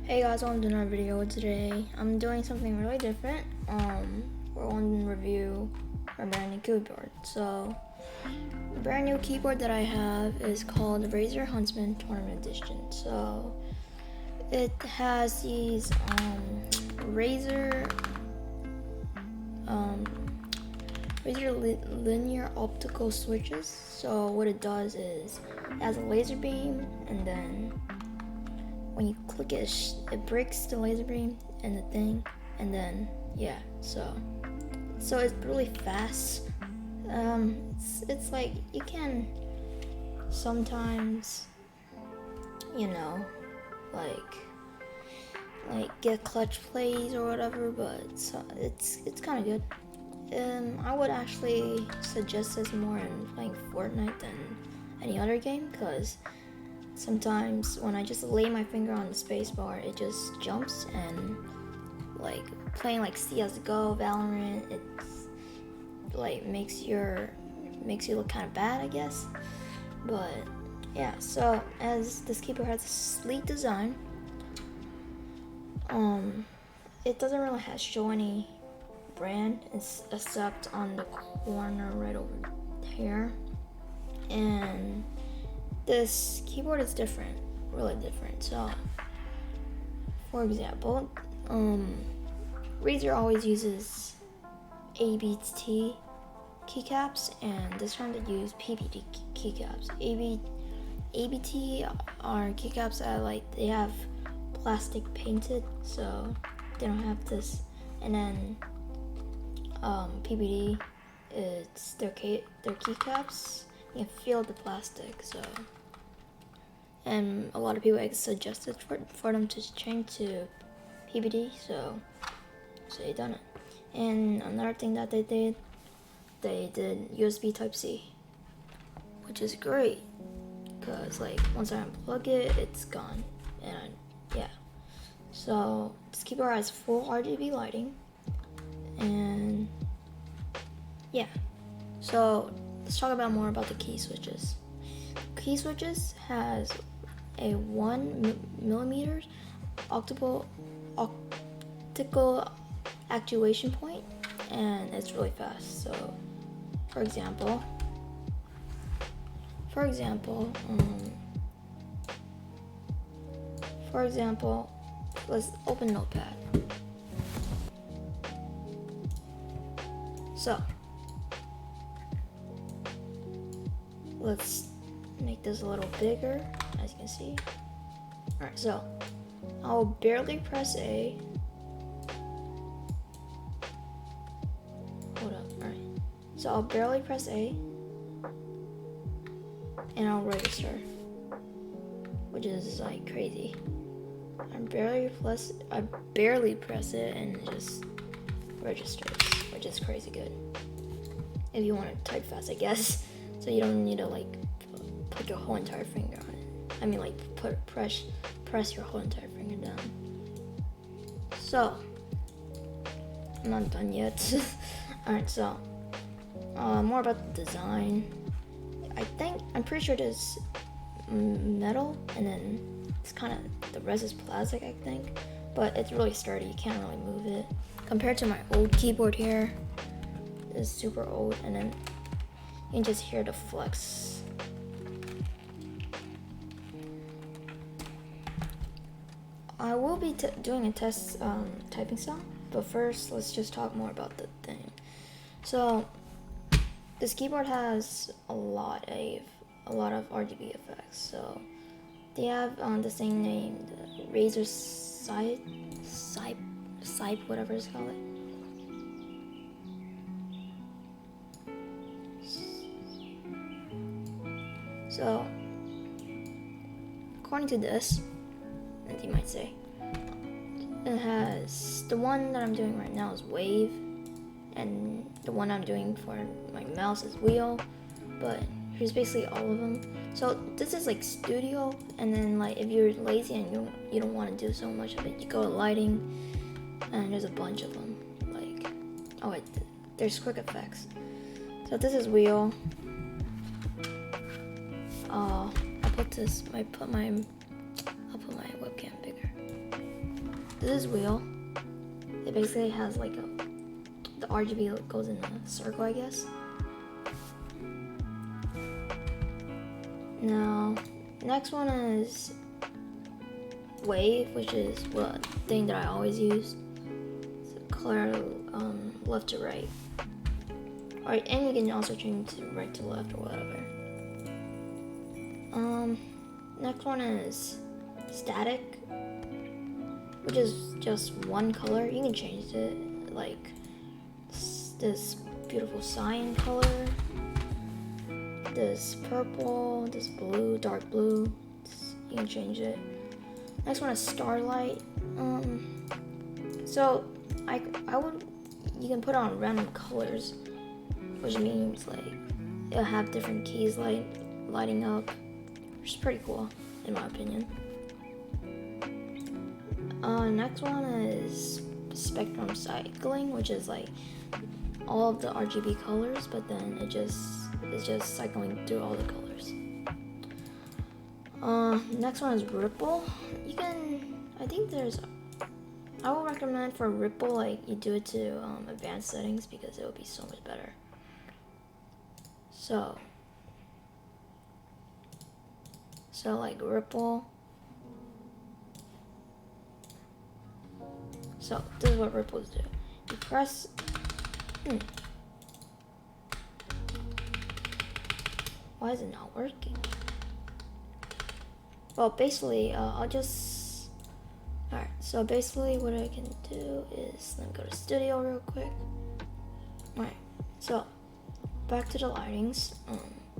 Hey guys, welcome to another video. Today I'm doing something really different. We're on review my brand new keyboard. So the brand new keyboard that I have is called the Razer Huntsman Tournament Edition. So it has these Razer linear optical switches. So what it does is it has a laser beam, and then when you click it, it breaks the laser beam and the thing, and then yeah, so it's really fast. It's like you can sometimes, like get clutch plays or whatever, but it's kind of good. I would actually suggest this more in playing Fortnite than any other game, because sometimes when I just lay my finger on the space bar, it just jumps, and like playing like CSGO, Valorant, it's like makes you look kind of bad, I guess. But yeah, so as this keyboard has a sleek design, it doesn't really show any brand except on the corner right over here, and this keyboard is different, really different. So, for example, Razer always uses ABT keycaps, and this time they use PBT keycaps. ABT are keycaps that they have plastic painted, so they don't have this. And then PBT, it's their keycaps. You can feel the plastic, so. And a lot of people suggested for them to change to PBT, so they done it. And another thing that they did USB Type-C, which is great, because once I unplug it, it's gone. And yeah, so this keyboard has full RGB lighting, and yeah. So let's talk about more about the key switches. Key switches has a 1mm optical actuation point, and it's really fast. So for example, let's open Notepad. So let's make this a little bigger, as you can see. Alright, so I'll barely press A. Hold up, alright. So I'll barely press A, and I'll register, which is like crazy. I barely press it, and it just registers, which is crazy good. If you want to type fast, I guess. So you don't need to put your whole entire finger on it. I mean, press your whole entire finger down. So I'm not done yet. Alright, so more about the design. I'm pretty sure this metal, and then it's kind of, the rest is plastic, I think, but it's really sturdy. You can't really move it compared to my old keyboard here. It's super old, and then you can just hear the flex. I will be doing a test typing sound, but first let's just talk more about the thing. So this keyboard has a lot of RGB effects. So they have the same name, the Razer Sipe, whatever it's called. So according to this, as you might say, it has, the one that I'm doing right now is wave, and the one I'm doing for my mouse is wheel, but here's basically all of them. So this is like studio, and then if you're lazy and you don't want to do so much of it, you go to lighting, and there's a bunch of them. Oh wait, there's quick effects. So this is wheel. I'll put my webcam bigger. this is wheel. It basically has like the RGB goes in a circle, I guess. Now, next one is wave, which is what thing that I always use. So color left to right. Alright, and you can also change to right to left or whatever. Next one is static, which is just one color. You can change it, like this beautiful cyan color, this purple, this blue, dark blue. You can change it. Next one is starlight. So you can put on random colors, which means like it'll have different keys lighting up, which is pretty cool in my opinion. Next one is spectrum cycling, which is like all of the RGB colors, but then it's just cycling through all the colors. Next one is ripple. I would recommend for ripple, like you do it to advanced settings because it would be so much better. So like ripple. So this is what ripples do. You press. Why is it not working? Well, basically, Alright, so basically what I can do is, let me go to studio real quick. Alright, so back to the lightings.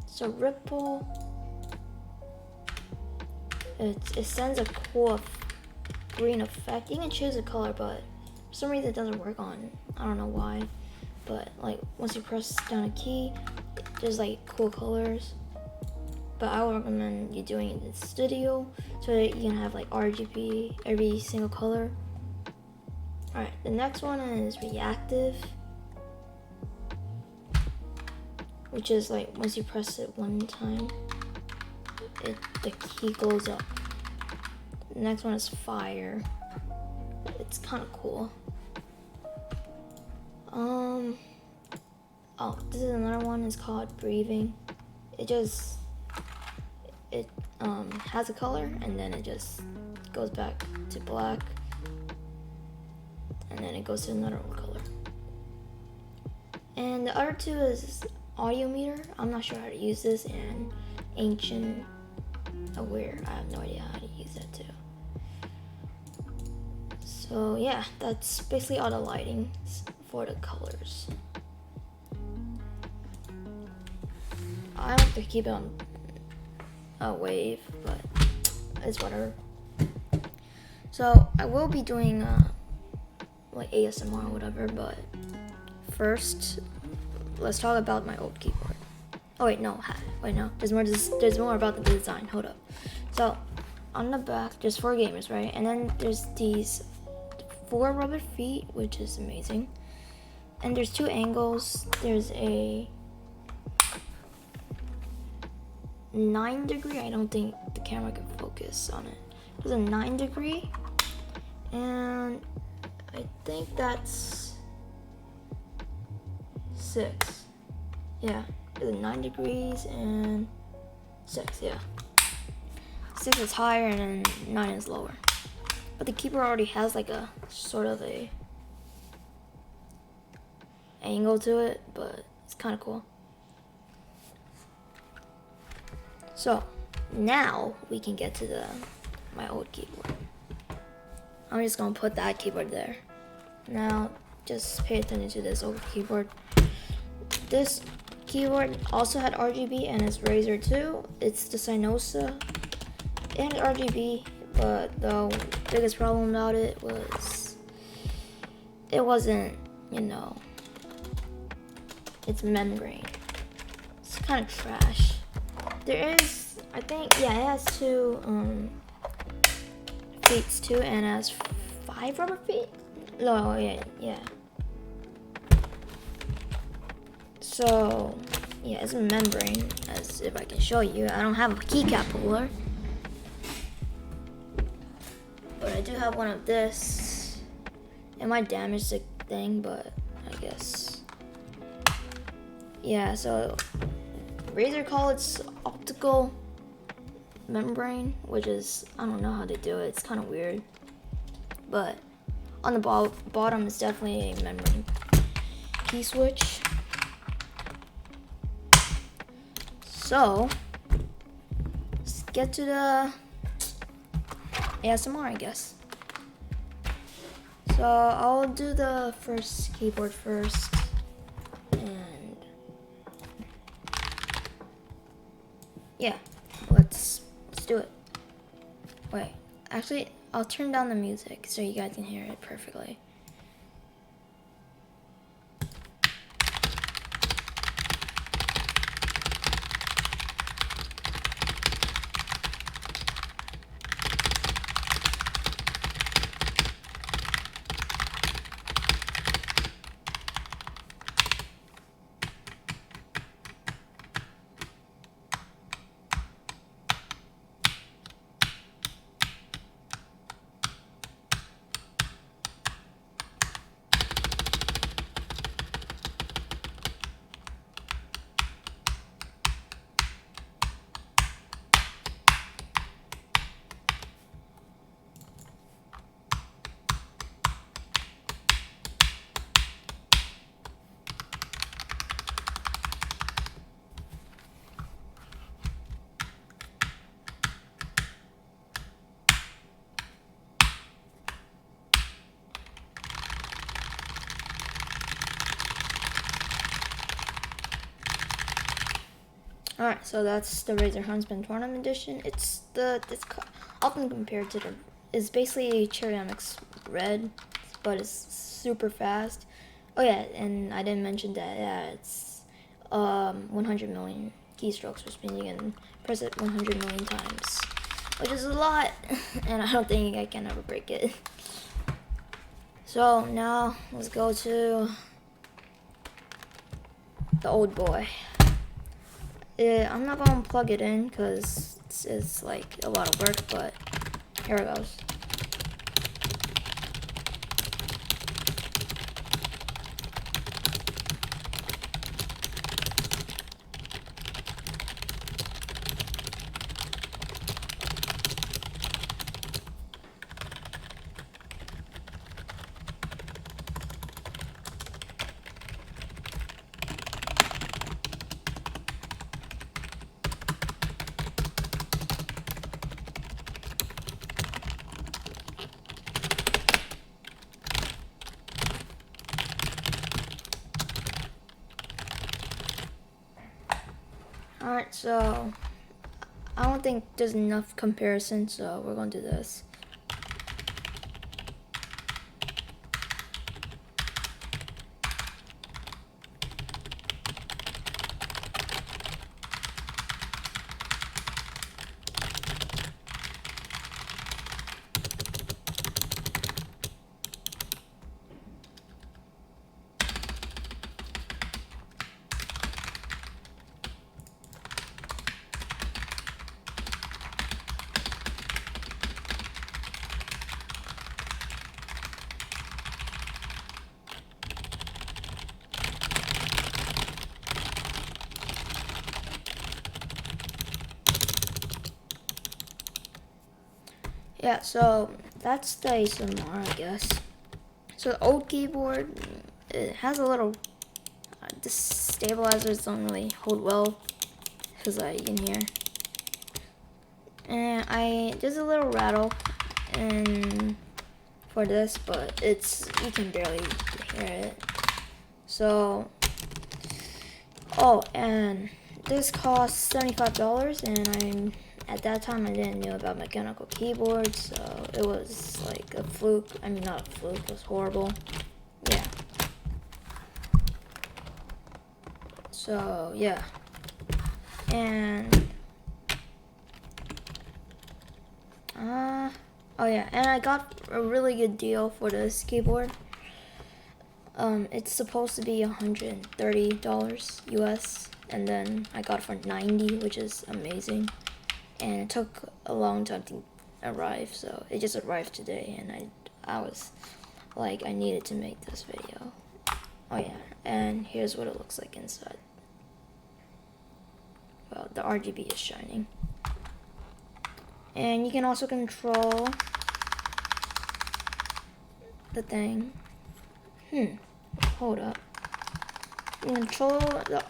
So ripple, it sends a cool green effect. You can choose a color, but for some reason it doesn't work on, I don't know why. But like once you press down a key, there's like cool colors. But I would recommend you doing it in studio so that you can have like RGB every single color. Alright, the next one is reactive, which is like once you press it one time, the key goes up. The next one is fire. It's kind of cool. Oh, this is another one. It's called breathing. It has a color and then it just goes back to black and then it goes to another color. And the other two is audio meter. I'm not sure how to use this, and ancient aware. I have no idea how to use that too. So yeah, that's basically all the lighting for the colors. I like to keep it on a wave, but it's whatever. So I will be doing like ASMR or whatever, but first let's talk about my old keyboard. Oh wait, no, there's more about the design. Hold up. So on the back there's 4 gamers, right? And then there's these 4 rubber feet, which is amazing. And there's 2 angles. There's a 9-degree. I don't think the camera can focus on it. There's a 9-degree, and I think that's 6. Yeah, there's 9 degrees and 6. Yeah, 6 is higher and then 9 is lower. But the keyboard already has like a sort of a angle to it, but it's kind of cool. So now we can get to my old keyboard. I'm just gonna put that keyboard there. Now just pay attention to this old keyboard. This keyboard also had RGB and it's Razer too. It's the Synosa and RGB, but the biggest problem about it was it wasn't, it's membrane. It's kind of trash. There is, I think, yeah, it has 2 feet too, and it has 5 rubber feet. No, yeah. So, yeah, it's a membrane, as if I can show you. I don't have a keycap holder, but I do have one of this. It might damage the thing, but I guess. Yeah, so Razer call it optical membrane, which is, I don't know how they do it. It's kind of weird. But on the bottom is definitely a membrane key switch. So let's get to the ASMR, I guess. So I'll do the first keyboard first, and yeah, let's do it. Wait, actually, I'll turn down the music so you guys can hear it perfectly. Alright, so that's the Razer Huntsman Tournament Edition. It's often compared to it's basically Cherry MX Red, but it's super fast. Oh yeah, and I didn't mention that, yeah, it's 100 million keystrokes per spin. You can press it 100 million times, which is a lot, and I don't think I can ever break it. So now let's go to the old boy. I'm not gonna plug it in because it's like a lot of work, but here it goes. Alright, so I don't think there's enough comparison, so we're gonna do this. Yeah, so that's the ASMR, I guess. So the old keyboard, it has a little, the stabilizers don't really hold well, because you can hear. And there's a little rattle for this, but you can barely hear it. So, oh, and this costs $75, and at that time I didn't know about mechanical keyboards, so it was like a fluke. I mean, not a fluke, it was horrible. Yeah. So, yeah. And oh yeah, and I got a really good deal for this keyboard. It's supposed to be $130 US, and then I got it for $90, which is amazing. And it took a long time to arrive, so it just arrived today, and I was like I needed to make this video. Oh yeah, and here's what it looks like inside. Well, the RGB is shining. And you can also control the thing. Hold up. You control the,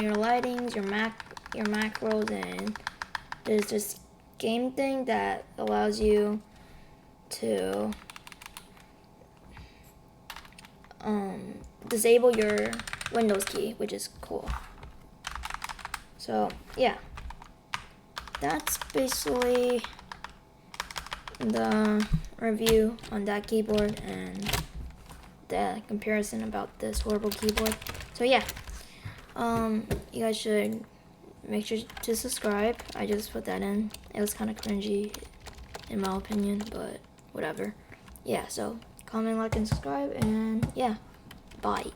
your lightings, your macros, and there's this game thing that allows you to disable your Windows key, which is cool. So yeah, that's basically the review on that keyboard and the comparison about this horrible keyboard. So yeah, you guys should make sure to subscribe. I just put that in. It was kind of cringy in my opinion, but whatever. Yeah, so comment, like, and subscribe, and yeah, bye.